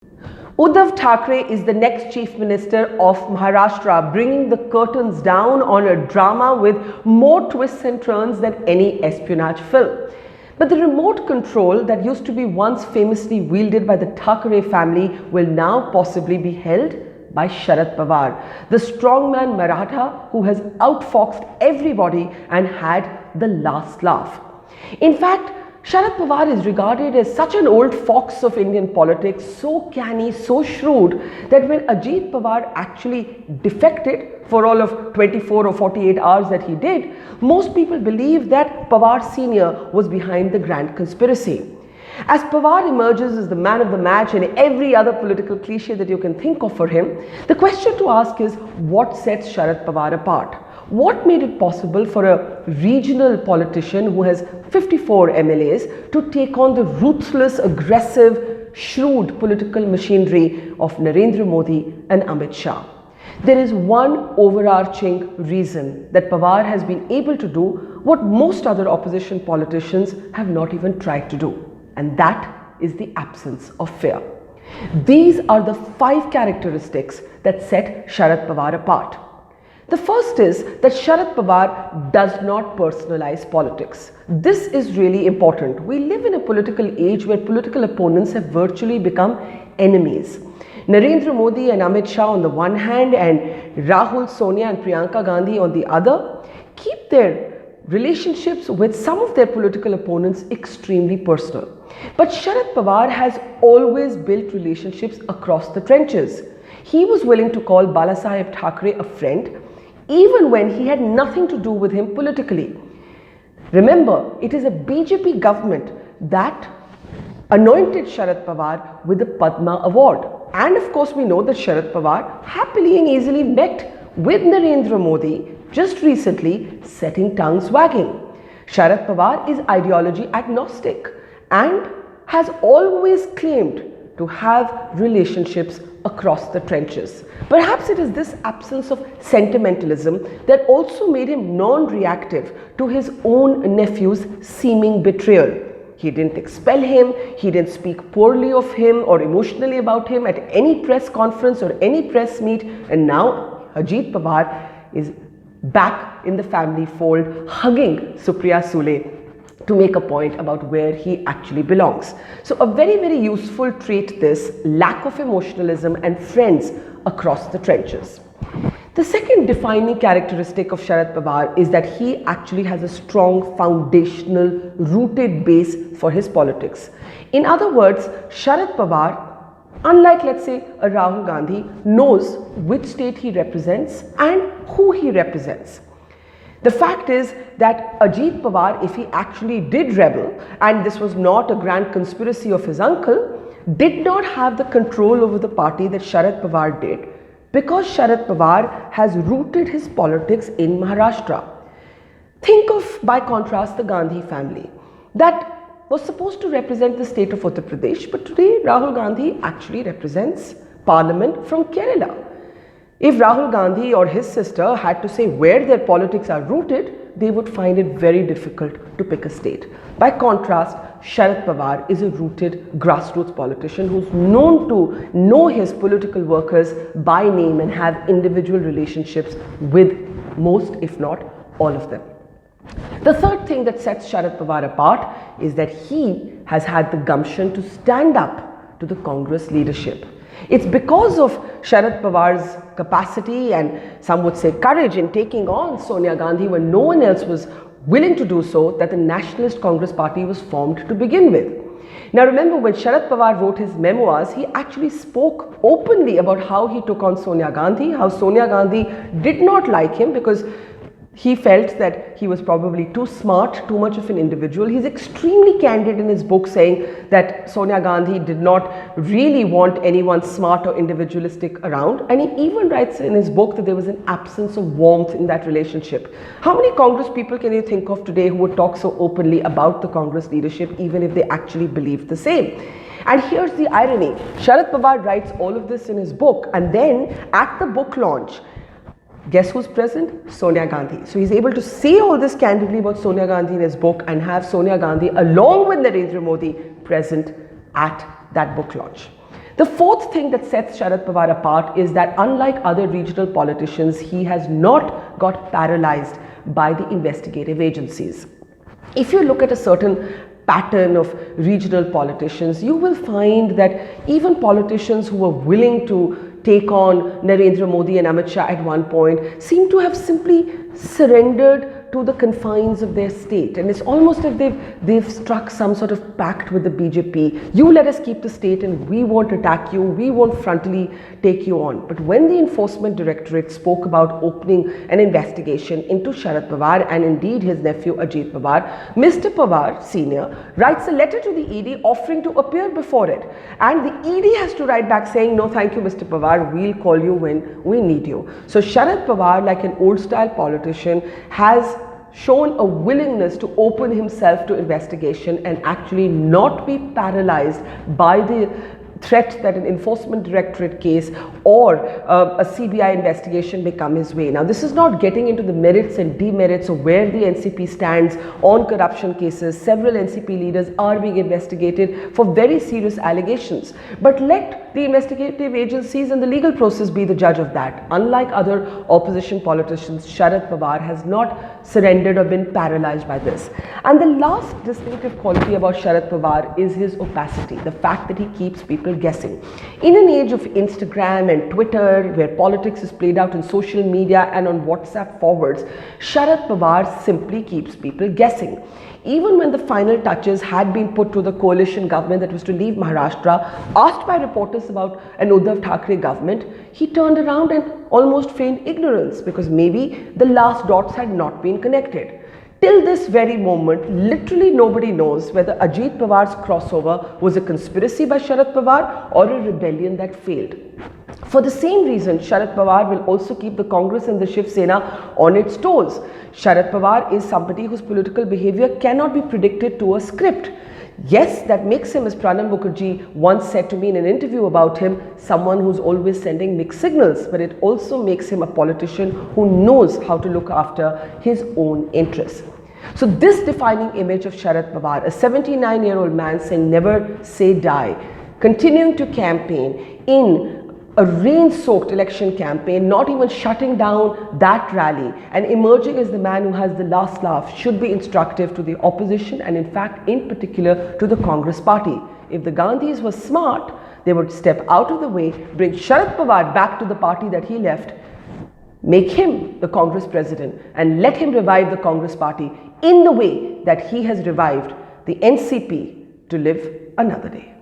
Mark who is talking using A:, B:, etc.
A: Uddhav Thackeray is the next Chief Minister of Maharashtra, bringing the curtains down on a drama with more twists and turns than any espionage film. But the remote control that used to be once famously wielded by the Thackeray family will now possibly be held by Sharad Pawar, the strongman Maratha who has outfoxed everybody and had the last laugh. In fact, Sharad Pawar is regarded as such an old fox of Indian politics, so canny, so shrewd, that when Ajit Pawar actually defected for all of 24 or 48 hours that he did, most people believe that Pawar Sr. was behind the grand conspiracy. As Pawar emerges as the man of the match and every other political cliche that you can think of for him, the question to ask is, what sets Sharad Pawar apart? What made it possible for a regional politician who has 54 MLAs to take on the ruthless, aggressive, shrewd political machinery of Narendra Modi and Amit Shah? There is one overarching reason that Pawar has been able to do what most other opposition politicians have not even tried to do, and that is the absence of fear. These are the 5 characteristics that set Sharad Pawar apart. The first is that Sharad Pawar does not personalize politics. This is really important. We live in a political age where political opponents have virtually become enemies. Narendra Modi and Amit Shah on the one hand and Rahul, Sonia and Priyanka Gandhi on the other keep their relationships with some of their political opponents extremely personal. But Sharad Pawar has always built relationships across the trenches. He was willing to call Balasaheb Thackeray a friend, even when he had nothing to do with him politically. Remember, it is a BJP government that anointed Sharad Pawar with the Padma Award. And of course, we know that Sharad Pawar happily and easily met with Narendra Modi just recently, setting tongues wagging. Sharad Pawar is ideology agnostic and has always claimed to have relationships across the trenches. Perhaps it is this absence of sentimentalism that also made him non-reactive to his own nephew's seeming betrayal. He didn't expel him, he didn't speak poorly of him or emotionally about him at any press conference or any press meet, and now Ajit Pawar is back in the family fold, hugging Supriya Sule to make a point about where he actually belongs. So a very, very useful trait, this lack of emotionalism and friends across the trenches. The second defining characteristic of Sharad Pawar is that he actually has a strong foundational rooted base for his politics. In other words, Sharad Pawar, unlike let's say a Rahul Gandhi, knows which state he represents and who he represents. The fact is that Ajit Pawar, if he actually did rebel, and this was not a grand conspiracy of his uncle, did not have the control over the party that Sharad Pawar did, because Sharad Pawar has rooted his politics in Maharashtra. Think of, by contrast, the Gandhi family that was supposed to represent the state of Uttar Pradesh, but today Rahul Gandhi actually represents Parliament from Kerala. If Rahul Gandhi or his sister had to say where their politics are rooted, they would find it very difficult to pick a state. By contrast, Sharad Pawar is a rooted grassroots politician who's known to know his political workers by name and have individual relationships with most, if not all of them. The third thing that sets Sharad Pawar apart is that he has had the gumption to stand up to the Congress leadership. It's because of Sharad Pawar's capacity and some would say courage in taking on Sonia Gandhi when no one else was willing to do so that the Nationalist Congress Party was formed to begin with. Now remember, when Sharad Pawar wrote his memoirs, he actually spoke openly about how he took on Sonia Gandhi, how Sonia Gandhi did not like him because he felt that he was probably too smart, too much of an individual. He's extremely candid in his book saying that Sonia Gandhi did not really want anyone smart or individualistic around. And he even writes in his book that there was an absence of warmth in that relationship. How many Congress people can you think of today who would talk so openly about the Congress leadership even if they actually believed the same? And here's the irony. Sharad Pawar writes all of this in his book, and then at the book launch, guess who's present? Sonia Gandhi. So he's able to say all this candidly about Sonia Gandhi in his book and have Sonia Gandhi along with Narendra Modi present at that book launch. The fourth thing that sets Sharad Pawar apart is that unlike other regional politicians, he has not got paralyzed by the investigative agencies. If you look at a certain pattern of regional politicians, you will find that even politicians who were willing to take on Narendra Modi and Amit Shah at one point seem to have simply surrendered to the confines of their state, and it's almost as if they've struck some sort of pact with the BJP. You let us keep the state and we won't attack you, we won't frontally take you on. But when the Enforcement Directorate spoke about opening an investigation into Sharad Pawar and indeed his nephew Ajit Pawar, Mr. Pawar Senior writes a letter to the ED offering to appear before it, and the ED has to write back saying, no thank you Mr. Pawar, we'll call you when we need you. So Sharad Pawar, like an old style politician, has shown a willingness to open himself to investigation and actually not be paralyzed by the threat that an Enforcement Directorate case or a CBI investigation may come his way. Now, this is not getting into the merits and demerits of where the NCP stands on corruption cases. Several NCP leaders are being investigated for very serious allegations. But let the investigative agencies and the legal process be the judge of that. Unlike other opposition politicians, Sharad Pawar has not surrendered or been paralyzed by this. And the last distinctive quality about Sharad Pawar is his opacity, the fact that he keeps people guessing. In an age of Instagram and Twitter, where politics is played out in social media and on WhatsApp forwards, Sharad Pawar simply keeps people guessing. Even when the final touches had been put to the coalition government that was to leave Maharashtra, asked by reporters about an Uddhav Thackeray government, he turned around and almost feigned ignorance because maybe the last dots had not been connected. Till this very moment, literally nobody knows whether Ajit Pawar's crossover was a conspiracy by Sharad Pawar or a rebellion that failed. For the same reason, Sharad Pawar will also keep the Congress and the Shiv Sena on its toes. Sharad Pawar is somebody whose political behavior cannot be predicted to a script. Yes, that makes him, as Pranab Mukherjee once said to me in an interview about him, someone who's always sending mixed signals, but it also makes him a politician who knows how to look after his own interests. So this defining image of Sharad Pawar, a 79-year-old man saying never say die, continuing to campaign in a rain-soaked election campaign, not even shutting down that rally and emerging as the man who has the last laugh should be instructive to the opposition and in fact in particular to the Congress party. If the Gandhis were smart, they would step out of the way, bring Sharad Pawar back to the party that he left, make him the Congress president and let him revive the Congress party in the way that he has revived the NCP to live another day.